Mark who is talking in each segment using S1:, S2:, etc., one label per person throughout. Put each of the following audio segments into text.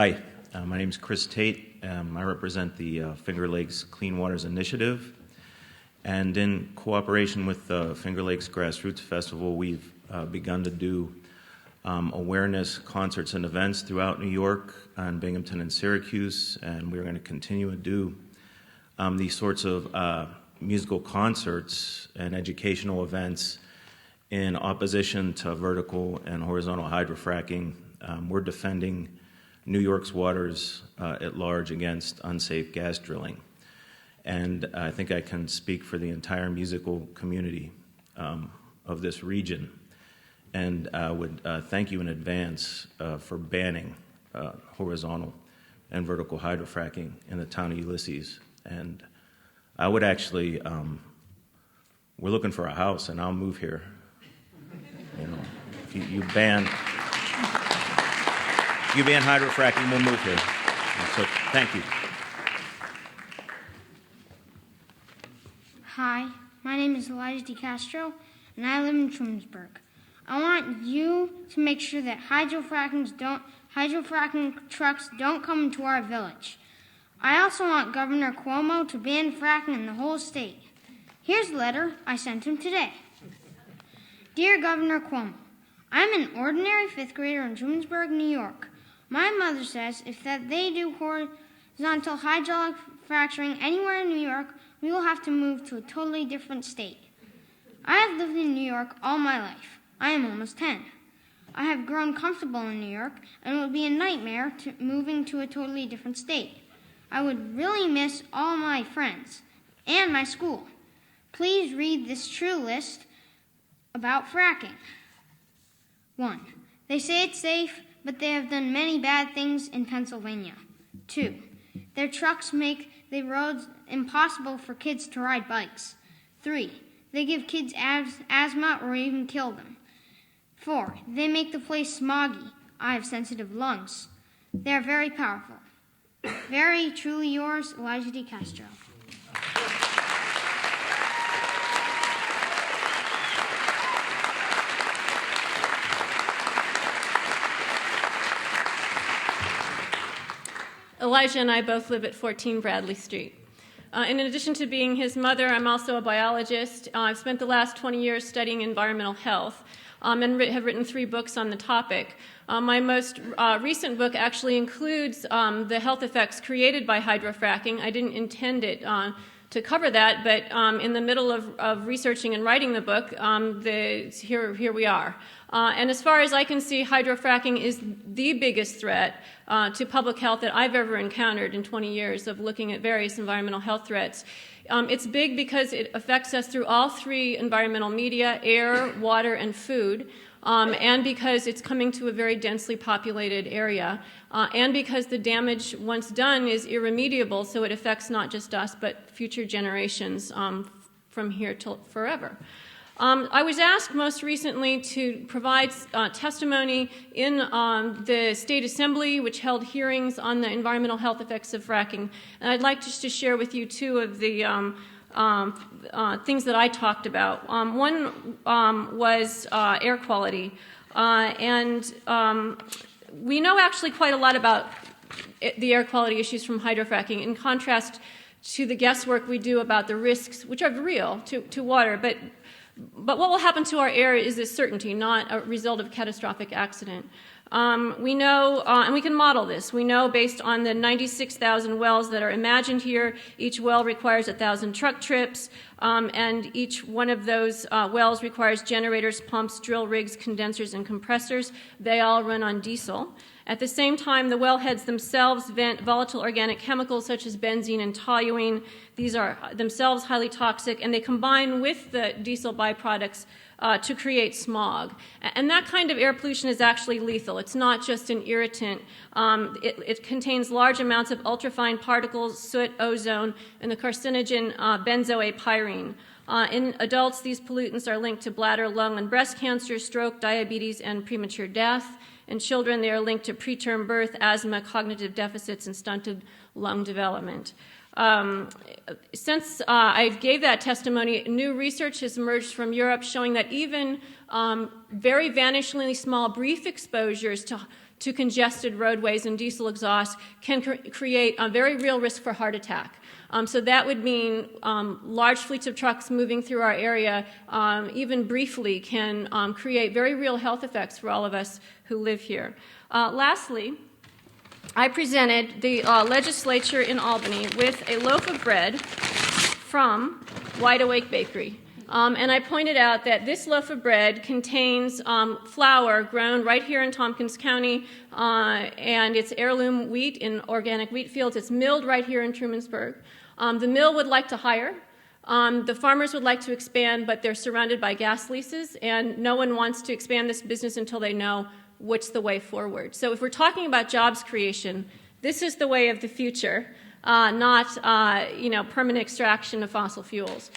S1: Hi, my name is Chris Tate. I represent the Finger Lakes Clean Waters Initiative. And in cooperation with the Finger Lakes Grassroots Festival, we've begun to do awareness concerts and events throughout New York and Binghamton and Syracuse, and we're going to continue to do these sorts of musical concerts and educational events in opposition to vertical and horizontal hydrofracking. We're defending New York's waters at large against unsafe gas drilling. And I think I can speak for the entire musical community of this region. And I would thank you in advance for banning horizontal and vertical hydrofracking in the town of Ulysses. And I would actually, we're looking for a house, and I'll move here. You know, if you ban hydrofracking, we'll move here. So thank you.
S2: Hi, my name is Elijah DeCastro, and I live in Trumansburg. I want you to make sure that hydrofracking trucks don't come into our village. I also want Governor Cuomo to ban fracking in the whole state. Here's a letter I sent him today. Dear Governor Cuomo, I'm an ordinary fifth grader in Trumansburg, New York. My mother says if they do horizontal hydraulic fracturing anywhere in New York, we will have to move to a totally different state. I have lived in New York all my life. I am almost 10. I have grown comfortable in New York, and it would be a nightmare moving to a totally different state. I would really miss all my friends and my school. Please read this true list about fracking. 1. They say it's safe, but they have done many bad things in Pennsylvania. 2. Their trucks make the roads impossible for kids to ride bikes. 3. They give kids asthma or even kill them. 4. They make the place smoggy. I have sensitive lungs. They are very powerful. Very truly yours, Elijah DeCastro.
S3: Elijah and I both live at 14 Bradley Street. In addition to being his mother, I'm also a biologist. I've spent the last 20 years studying environmental health and have written 3 books on the topic. My most recent book actually includes the health effects created by hydrofracking. I didn't intend it to cover that, but in the middle of researching and writing the book, here we are. And as far as I can see, hydrofracking is the biggest threat to public health that I've ever encountered in 20 years of looking at various environmental health threats. It's big because it affects us through all 3 environmental media: air, water, and food, and because it's coming to a very densely populated area, and because the damage once done is irremediable, so it affects not just us but future generations from here till forever. I was asked most recently to provide testimony in the State Assembly, which held hearings on the environmental health effects of fracking. And I'd like just to share with you 2 of the things that I talked about. One was air quality. And we know actually quite a lot about the air quality issues from hydrofracking, in contrast to the guesswork we do about the risks, which are real, to water. But what will happen to our air is a certainty, not a result of a catastrophic accident. We know, and we can model this, we know based on the 96,000 wells that are imagined here, each well requires 1,000 truck trips, and each one of those wells requires generators, pumps, drill rigs, condensers, and compressors. They all run on diesel. At the same time, the wellheads themselves vent volatile organic chemicals such as benzene and toluene. These are themselves highly toxic, and they combine with the diesel byproducts to create smog. And that kind of air pollution is actually lethal. It's not just an irritant. It contains large amounts of ultrafine particles, soot, ozone, and the carcinogen benzoate-pyrene. In adults, these pollutants are linked to bladder, lung, and breast cancer, stroke, diabetes, and premature death. In children, they are linked to preterm birth, asthma, cognitive deficits, and stunted lung development. Since I gave that testimony, new research has emerged from Europe showing that even very vanishingly small, brief exposures to congested roadways and diesel exhaust can create a very real risk for heart attack. So that would mean large fleets of trucks moving through our area, even briefly, can create very real health effects for all of us who live here. Lastly, I presented the legislature in Albany with a loaf of bread from Wide Awake Bakery. And I pointed out that this loaf of bread contains flour grown right here in Tompkins County, and it's heirloom wheat in organic wheat fields. It's milled right here in Trumansburg. The mill would like to hire. The farmers would like to expand, but they're surrounded by gas leases, and no one wants to expand this business until they know what's the way forward. So if we're talking about jobs creation, this is the way of the future, not permanent extraction of fossil fuels.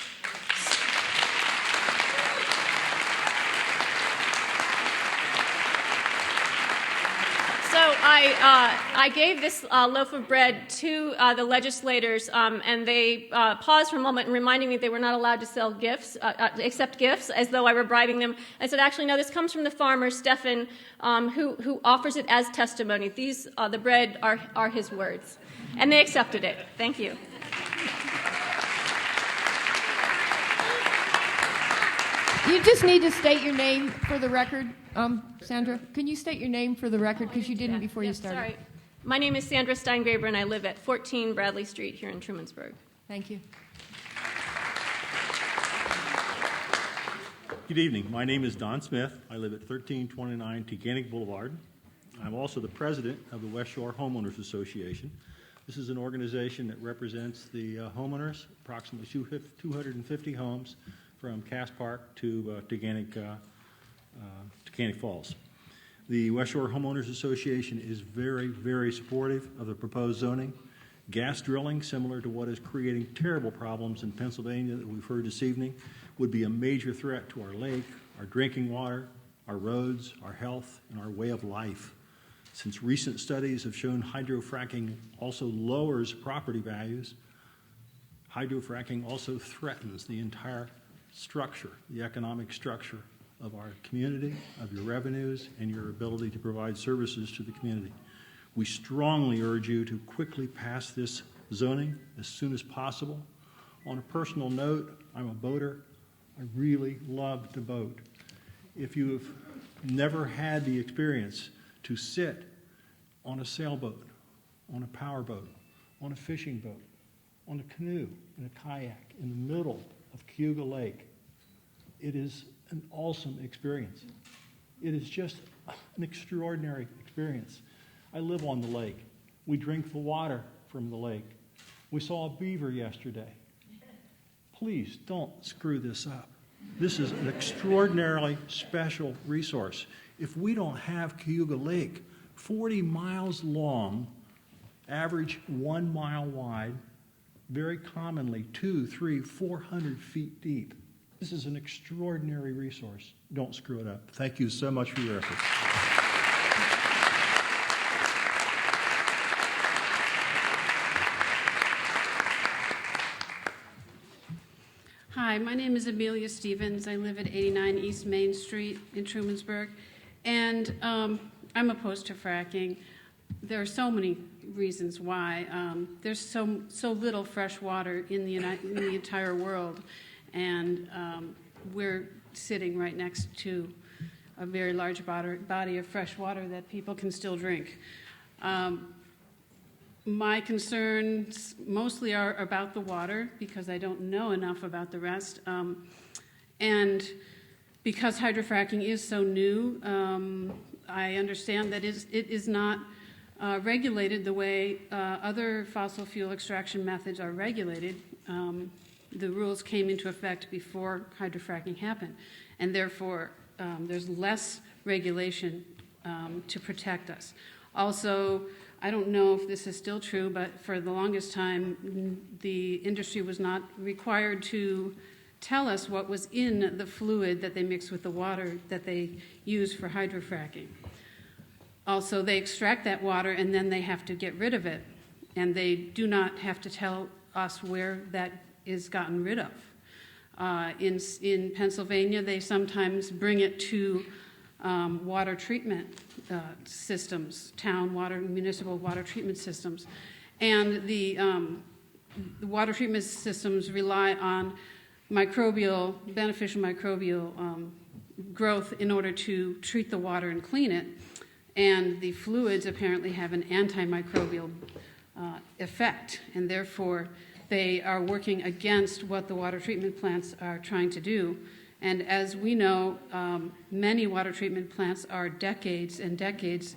S3: So I gave this loaf of bread to the legislators, and they paused for a moment and reminding me they were not allowed to sell gifts, accept gifts, as though I were bribing them. I said, actually, no, this comes from the farmer, Stefan, who offers it as testimony. These, the bread, are his words. And they accepted it. Thank you.
S4: You just need to state your name for the record, Sandra. Can you state your name for the record, because you didn't before you started?
S3: Sorry. My name is Sandra Steingraber, and I live at 14 Bradley Street here in Trumansburg.
S4: Thank you.
S5: Good evening. My name is Don Smith. I live at 1329 Teganic Boulevard. I'm also the president of the West Shore Homeowners Association. This is an organization that represents the homeowners, approximately 250 homes, from Cass Park to Teganic Falls. The West Shore Homeowners Association is very, very supportive of the proposed zoning. Gas drilling, similar to what is creating terrible problems in Pennsylvania that we've heard this evening, would be a major threat to our lake, our drinking water, our roads, our health, and our way of life. Since recent studies have shown hydrofracking also lowers property values, hydrofracking also threatens the entire structure, the economic structure of our community, of your revenues, and your ability to provide services to the community. We strongly urge you to quickly pass this zoning as soon as possible. On a personal note, I'm a boater. I really love to boat. If you have never had the experience to sit on a sailboat, on a powerboat, on a fishing boat, on a canoe, in a kayak, in the middle of Cayuga Lake, it is an awesome experience. It is just an extraordinary experience. I live on the lake. We drink the water from the lake. We saw a beaver yesterday. Please don't screw this up. This is an extraordinarily special resource. If we don't have Cayuga Lake, 40 miles long, average 1 mile wide, very commonly 200, 300, 400 feet deep. This is an extraordinary resource. Don't screw it up. Thank you so much for your efforts.
S6: Hi, my name is Amelia Stevens. I live at 89 East Main Street in Trumansburg, and I'm opposed to fracking. There are so many reasons why. There's so little fresh water in the entire world, and we're sitting right next to a very large body of fresh water that people can still drink. My concerns mostly are about the water, because I don't know enough about the rest. And because hydrofracking is so new, I understand that it is not regulated the way other fossil fuel extraction methods are regulated. The rules came into effect before hydrofracking happened, and therefore there's less regulation to protect us. Also, I don't know if this is still true, but for the longest time, the industry was not required to tell us what was in the fluid that they mix with the water that they use for hydrofracking. Also, they extract that water and then they have to get rid of it, and they do not have to tell us where that is gotten rid of. In Pennsylvania, they sometimes bring it to water treatment systems, municipal water treatment systems. And the water treatment systems rely on beneficial microbial growth in order to treat the water and clean it. And the fluids apparently have an antimicrobial effect, and therefore they are working against what the water treatment plants are trying to do. And as we know, many water treatment plants are decades and decades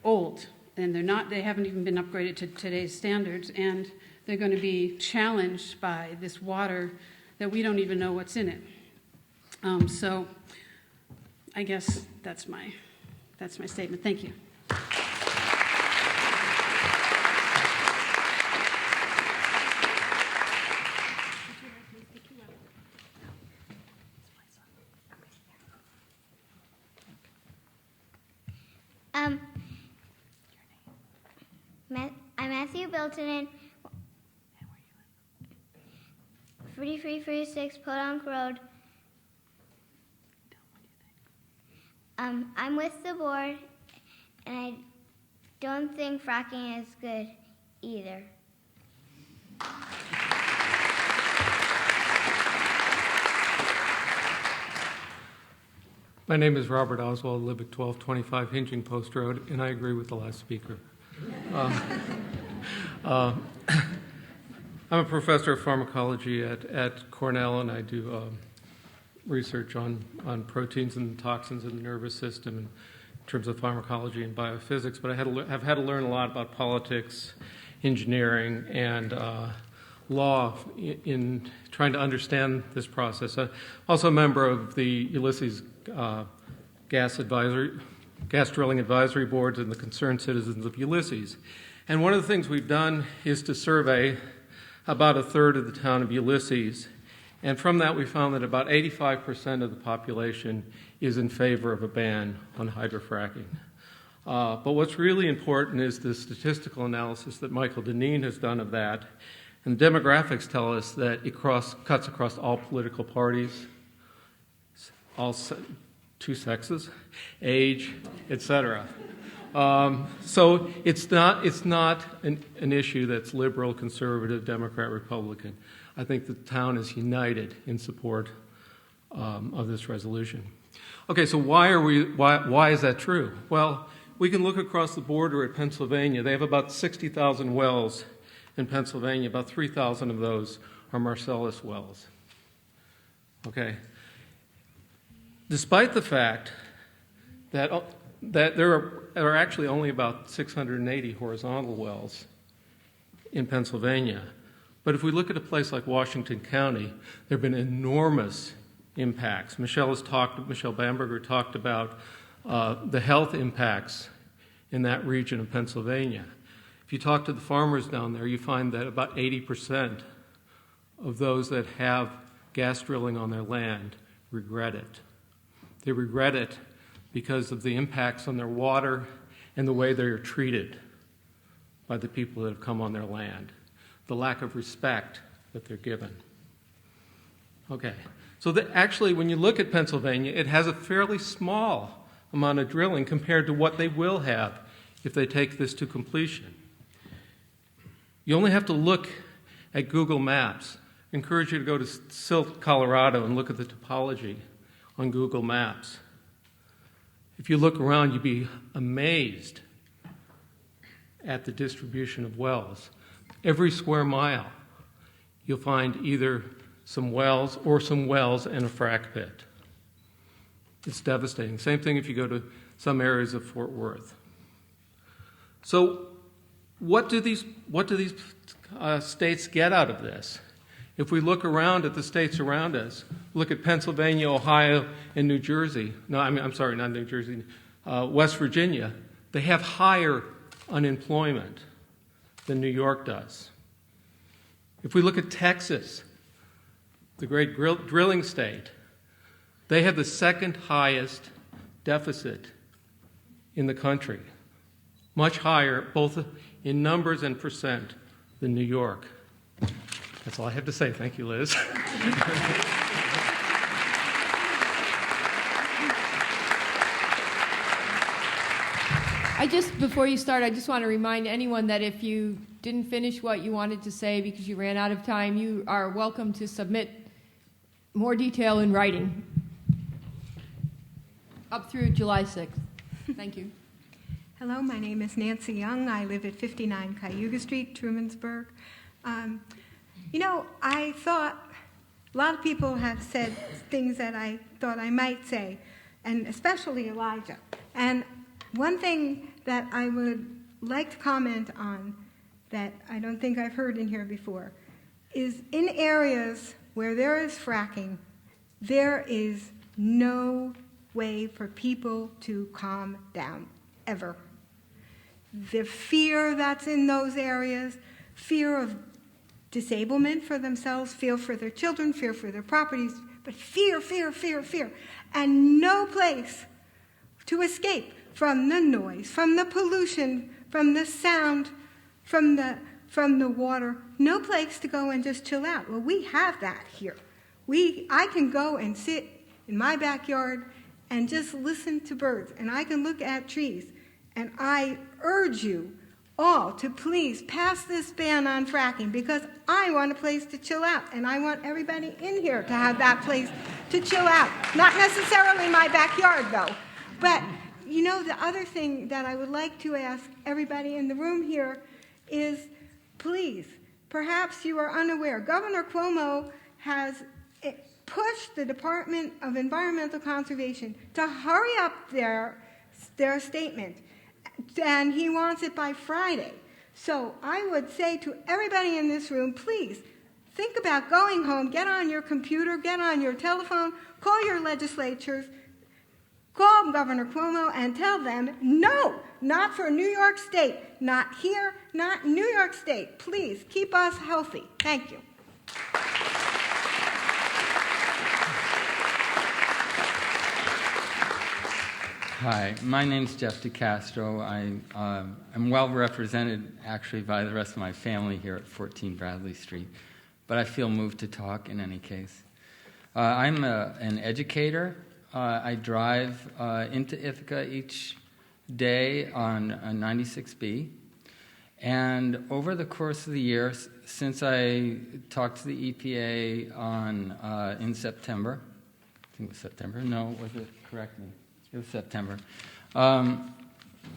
S6: old, and they haven't even been upgraded to today's standards, and they're going to be challenged by this water that we don't even know what's in it. So I guess that's my statement. Thank you.
S7: I'm Matthew Biltonen, 3336 Podunk Road. I'm with the board, and I don't think fracking is good either.
S8: My name is Robert Oswald, live at 1225 Hinging Post Road, and I agree with the last speaker. I'm a professor of pharmacology at Cornell, and I do research on proteins and toxins in the nervous system in terms of pharmacology and biophysics, but I've had to learn a lot about politics, engineering, and law in trying to understand this process. I'm also a member of the Ulysses gas drilling advisory boards and the concerned citizens of Ulysses. And one of the things we've done is to survey about a third of the town of Ulysses. And from that, we found that about 85% of the population is in favor of a ban on hydrofracking. But what's really important is the statistical analysis that Michael Deneen has done of that. And the demographics tell us that it cuts across all political parties, all two sexes, age, etc. So it's not an issue that's liberal, conservative, Democrat, Republican. I think the town is united in support of this resolution. Okay, so why is that true? Well, we can look across the border at Pennsylvania. They have about 60,000 wells in Pennsylvania. About 3,000 of those are Marcellus wells. Okay. Despite the fact that there are actually only about 680 horizontal wells in Pennsylvania. But if we look at a place like Washington County, there have been enormous impacts. Michelle Bamberger talked about the health impacts in that region of Pennsylvania. If you talk to the farmers down there, you find that about 80% of those that have gas drilling on their land regret it. They regret it because of the impacts on their water and the way they are treated by the people that have come on their land, the lack of respect that they're given. Okay, so actually when you look at Pennsylvania, it has a fairly small amount of drilling compared to what they will have if they take this to completion. You only have to look at Google Maps. I encourage you to go to Silt, Colorado, and look at the topology on Google Maps. If you look around, you'd be amazed at the distribution of wells. Every square mile, you'll find either some wells and a frac pit. It's devastating. Same thing if you go to some areas of Fort Worth. So what do these states get out of this? If we look around at the states around us, look at Pennsylvania, Ohio, and New Jersey. I'm sorry, not New Jersey, West Virginia. They have higher unemployment than New York does. If we look at Texas, the great drilling state, they have the second highest deficit in the country, much higher both in numbers and percent than New York. That's all I have to say. Thank you, Liz.
S7: Thank you.
S2: 1 minute.
S4: Before you start, I just want to remind anyone that if you didn't finish what you wanted to say because you ran out of time, you are welcome to submit more detail in writing up through July 6th. Thank you.
S9: Hello, my name is Nancy Young. I live at 59 Cayuga Street, Trumansburg. I thought a lot of people have said things that I thought I might say, and especially Elijah. And one thing that I would like to comment on that I don't think I've heard in here before is in areas where there is fracking, there is no way for people to calm down, ever. The fear that's in those areas, fear of disablement for themselves, fear for their children, fear for their properties, but fear, fear, fear, fear, and no place to escape from the noise, from the pollution, from the sound, from the water, no place to go and just chill out. Well, we have that here. I can go and sit in my backyard and just listen to birds, and I can look at trees, and I urge you all to please pass this ban on fracking because I want a place to chill out, and I want everybody in here to have that place to chill out. Not necessarily my backyard, though. But, the other thing that I would like to ask everybody in the room here is, please, perhaps you are unaware, Governor Cuomo has pushed the Department of Environmental Conservation to hurry up their statement, and he wants it by Friday. So I would say to everybody in this room, please, think about going home, get on your computer, get on your telephone, call your legislatures, call Governor Cuomo and tell them, no, not for New York State, not here, not New York State. Please, keep us healthy. Thank you.
S10: Hi, my name's Jeff DeCastro. I'm well represented, actually, by the rest of my family here at 14 Bradley Street, but I feel moved to talk in any case. I'm an educator. I drive into Ithaca each day on 96B, and over the course of the year, since I talked to the EPA in September, I think it was September, no, was it? Correct me. It was September. I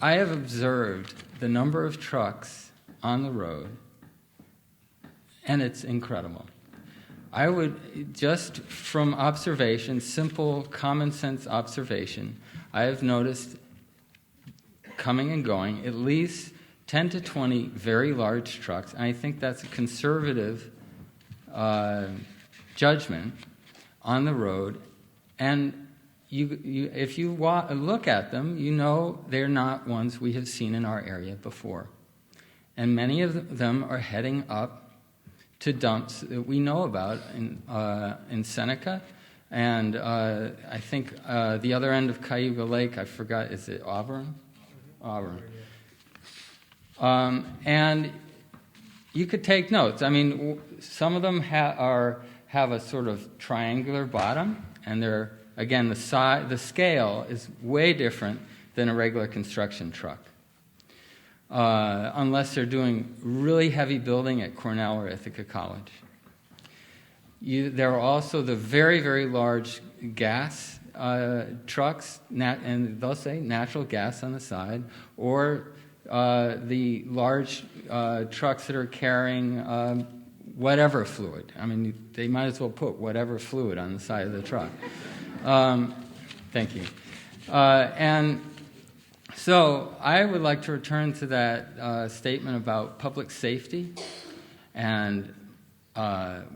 S10: have observed the number of trucks on the road, and it's incredible. I would, just from observation, simple common sense observation, I have noticed coming and going at least 10 to 20 very large trucks, and I think that's a conservative judgment on the road, and if you look at them, they're not ones we have seen in our area before. And many of them are heading up to dumps that we know about in Seneca, and I think the other end of Cayuga Lake, I forgot, is it Auburn? Auburn. And you could take notes. I mean, some of them have a sort of triangular bottom, and they're, again, the scale is way different than a regular construction truck. Unless they're doing really heavy building at Cornell or Ithaca College. There are also the very, very large gas trucks, and they'll say natural gas on the side, or the large trucks that are carrying whatever fluid. I mean, they might as well put whatever fluid on the side of the truck. Thank you. And so I would like to return to that statement about public safety. And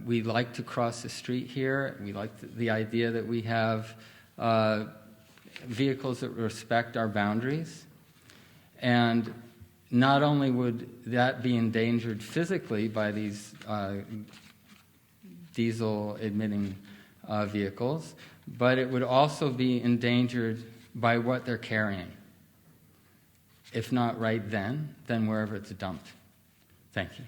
S10: we like to cross the street here. We like the idea that we have vehicles that respect our boundaries. And not only would that be endangered physically by these diesel-emitting vehicles, but it would also be endangered by what they're carrying. If not right then wherever it's dumped. Thank you.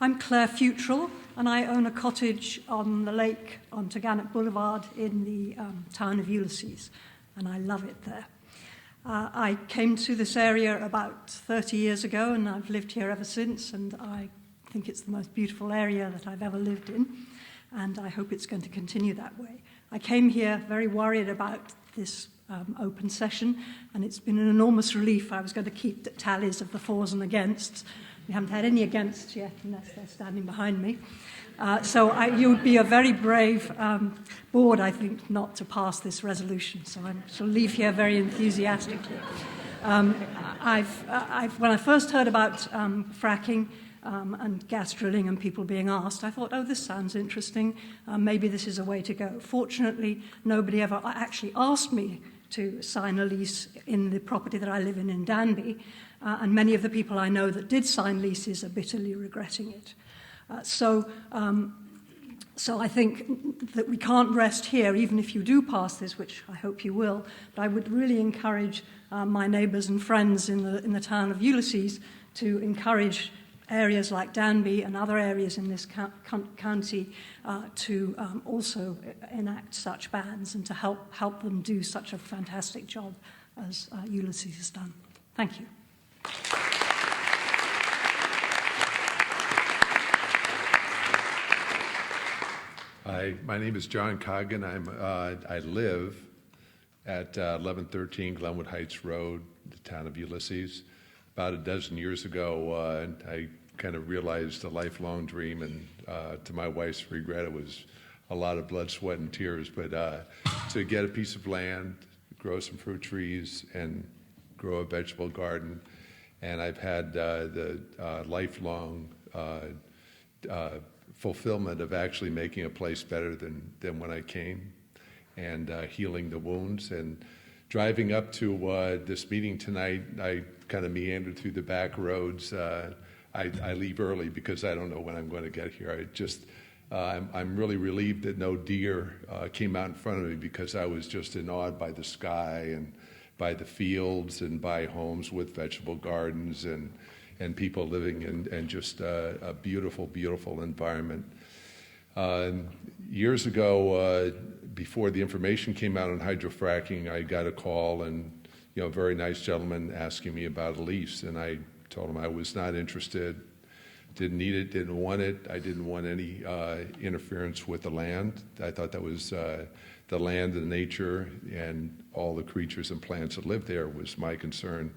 S11: I'm Claire Futrell, and I own a cottage on the lake on Taganet Boulevard in the town of Ulysses, and I love it there. I came to this area about 30 years ago, and I've lived here ever since, and I think it's the most beautiful area that I've ever lived in, and I hope it's going to continue that way. I came here very worried about this open session, and it's been an enormous relief. I was going to keep the tallies of the fors and againsts. We haven't had any againsts yet, unless they're standing behind me. You would be a very brave board, I think, not to pass this resolution. So I shall leave here very enthusiastically. When I first heard about fracking and gas drilling and people being asked, I thought, oh, this sounds interesting. Maybe this is a way to go. Fortunately, nobody ever actually asked me to sign a lease in the property that I live in Danby, and many of the people I know that did sign leases are bitterly regretting it. So I think that we can't rest here, even if you do pass this, which I hope you will. But I would really encourage my neighbours and friends in the town of Ulysses to encourage areas like Danby and other areas in this county to also enact such bans and to help them do such a fantastic job as Ulysses has done. Thank you.
S12: Hi, my name is John Coggin. I live at 1113 Glenwood Heights Road, the town of Ulysses. About a dozen years ago, I kind of realized a lifelong dream, and to my wife's regret, it was a lot of blood, sweat, and tears, but to get a piece of land, grow some fruit trees, and grow a vegetable garden. And I've had the lifelong fulfillment of actually making a place better than when I came, and healing the wounds. And driving up to this meeting tonight, I kind of meandered through the back roads. I leave early because I don't know when I'm going to get here. I'm really relieved that no deer came out in front of me, because I was just awed by the sky and by the fields and by homes with vegetable gardens and people living in just a beautiful, beautiful environment. Years ago, before the information came out on hydrofracking, I got a call, and a very nice gentleman asking me about a lease, and I told him I was not interested, didn't need it, didn't want it. I didn't want any interference with the land. I thought that was the land and nature and all the creatures and plants that lived there was my concern.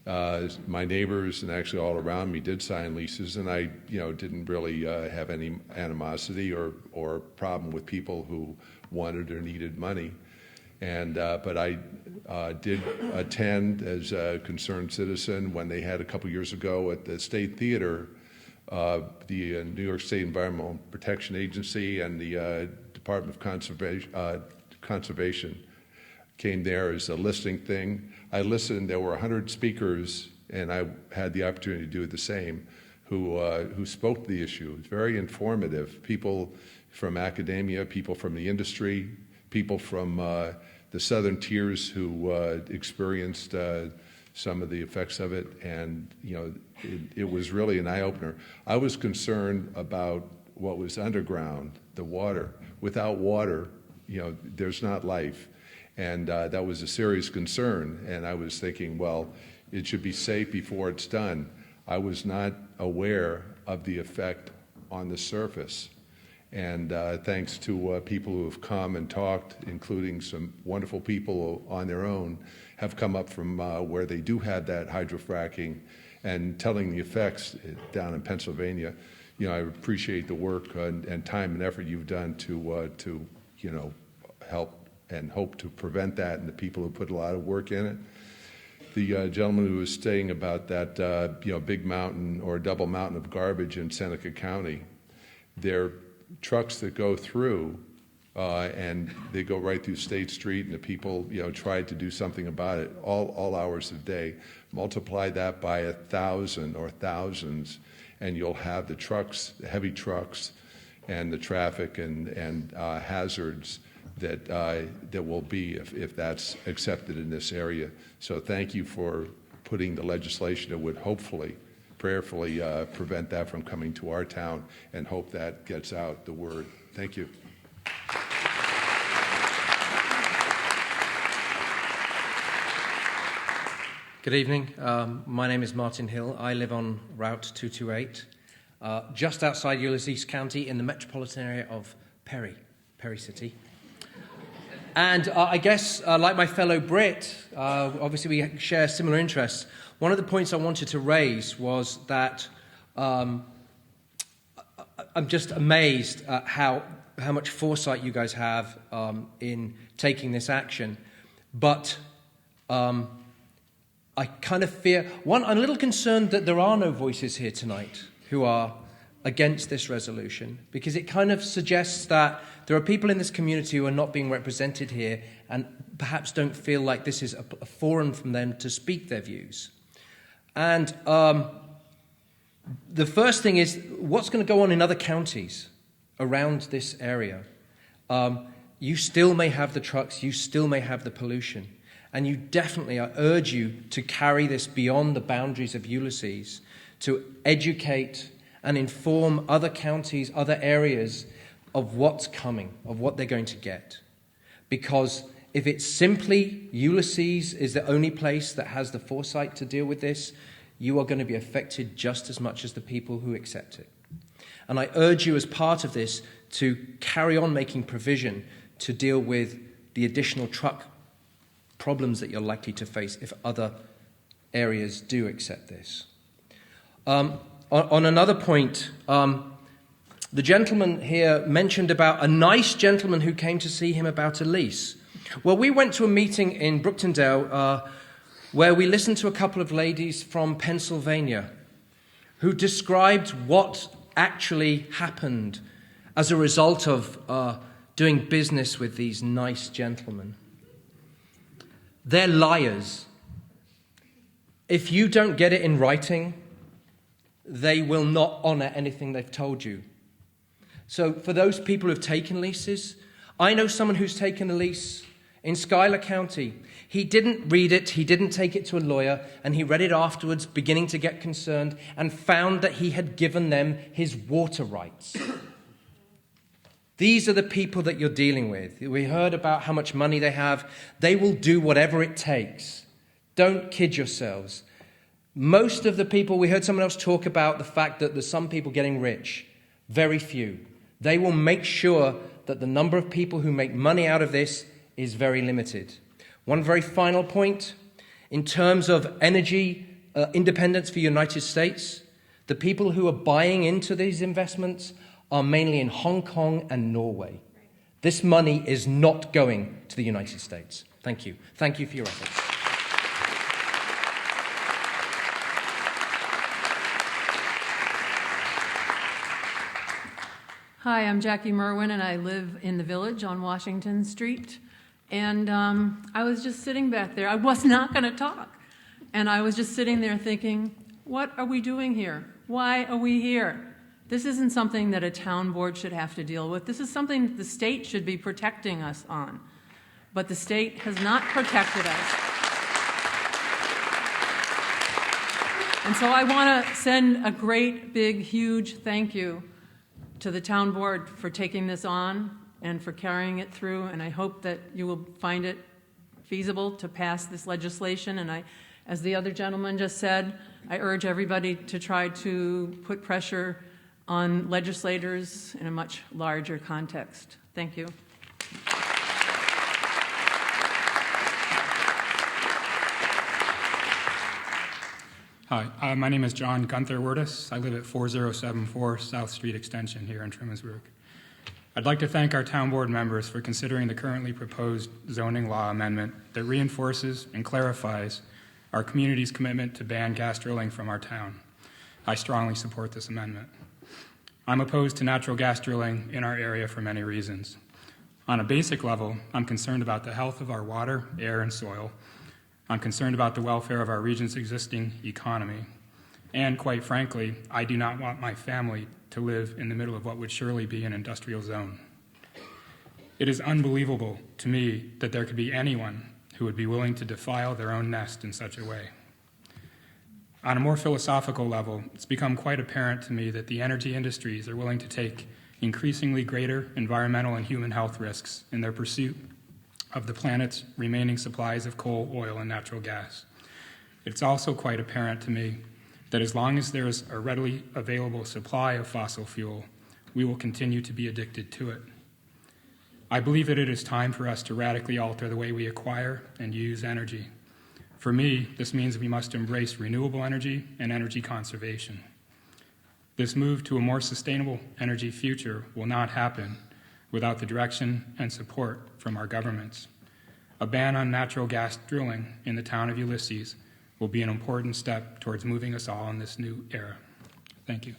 S12: My neighbors and actually all around me did sign leases, and I didn't really have any animosity or problem with people who wanted or needed money. But I did attend as a concerned citizen when they had a couple years ago at the State Theater, the New York State Environmental Protection Agency and the Department of Conservation came there as a listening thing. I listened. There were 100 speakers, and I had the opportunity to do the same, who spoke to the issue. It was very informative. People from academia, people from the industry, people from the southern tiers who experienced some of the effects of it, and it was really an eye-opener. I was concerned about what was underground, the water. Without water, there's not life, and that was a serious concern. And I was thinking, well, it should be safe before it's done. I was not aware of the effect on the surface. And thanks to people who have come and talked, including some wonderful people on their own, have come up from where they do have that hydrofracking and telling the effects down in Pennsylvania. I appreciate the work and time and effort you've done to help and hope to prevent that, and the people who put a lot of work in it. The gentleman who was saying about that big mountain or double mountain of garbage in Seneca County, they're trucks that go through and they go right through State Street, and the people tried to do something about it all hours of the day. Multiply that by 1,000 or thousands, and you'll have the trucks, the heavy trucks, and the traffic and hazards that will be if that's accepted in this area. So thank you for putting the legislation that would hopefully prayerfully prevent that from coming to our town and hope that gets out the word. Thank you.
S13: Good evening. My name is Martin Hill. I live on Route 228, just outside Ulysses County in the metropolitan area of Perry City. And I guess, like my fellow Brit, obviously we share similar interests. One of the points I wanted to raise was that I'm just amazed at how much foresight you guys have in taking this action. But I kind of fear, I'm a little concerned that there are no voices here tonight who are against this resolution, because it kind of suggests that there are people in this community who are not being represented here and perhaps don't feel like this is a forum for them to speak their views. And the first thing is, what's going to go on in other counties around this area? You still may have the trucks, you still may have the pollution. And you definitely, I urge you to carry this beyond the boundaries of Ulysses, to educate and inform other counties, other areas of what's coming, of what they're going to get. Because if it's simply Ulysses is the only place that has the foresight to deal with this, you are going to be affected just as much as the people who accept it. And I urge you as part of this to carry on making provision to deal with the additional truck problems that you're likely to face if other areas do accept this. On another point, the gentleman here mentioned about a nice gentleman who came to see him about a lease. Well, we went to a meeting in Brooktondale where we listened to a couple of ladies from Pennsylvania who described what actually happened as a result of doing business with these nice gentlemen. They're liars. If you don't get it in writing, they will not honor anything they've told you. So for those people who've taken leases, I know someone who's taken a lease in Schuyler County. He didn't read it, he didn't take it to a lawyer, and he read it afterwards, beginning to get concerned, and found that he had given them his water rights. These are the people that you're dealing with. We heard about how much money they have. They will do whatever it takes. Don't kid yourselves. Most of the people, we heard someone else talk about the fact that there's some people getting rich. Very few. They will make sure that the number of people who make money out of this is very limited. One very final point. In terms of energy independence for the United States, the people who are buying into these investments are mainly in Hong Kong and Norway. This money is not going to the United States. Thank you. Thank you for your efforts.
S14: Hi, I'm Jackie Merwin, and I live in the Village on Washington Street. And I was just sitting back there. I was not going to talk. And I was just sitting there thinking, what are we doing here? Why are we here? This isn't something that a town board should have to deal with. This is something that the state should be protecting us on. But the state has not protected us. And so I want to send a great, big, huge thank you to the town board for taking this on and for carrying it through. And I hope that you will find it feasible to pass this legislation. And as the other gentleman just said, I urge everybody to try to put pressure on legislators in a much larger context. Thank you.
S15: Hi, my name is John Gunther Wirtis. I live at 4074 South Street Extension here in Trumansburg. I'd like to thank our town board members for considering the currently proposed zoning law amendment that reinforces and clarifies our community's commitment to ban gas drilling from our town. I strongly support this amendment. I'm opposed to natural gas drilling in our area for many reasons. On a basic level, I'm concerned about the health of our water, air, and soil. I'm concerned about the welfare of our region's existing economy. And quite frankly, I do not want my family to live in the middle of what would surely be an industrial zone. It is unbelievable to me that there could be anyone who would be willing to defile their own nest in such a way. On a more philosophical level, it's become quite apparent to me that the energy industries are willing to take increasingly greater environmental and human health risks in their pursuit of the planet's remaining supplies of coal, oil, and natural gas. It's also quite apparent to me that as long as there is a readily available supply of fossil fuel, we will continue to be addicted to it. I believe that it is time for us to radically alter the way we acquire and use energy. For me, this means we must embrace renewable energy and energy conservation. This move to a more sustainable energy future will not happen without the direction and support from our governments. A ban on natural gas drilling in the town of Ulysses will be an important step towards moving us all in this new era. Thank you.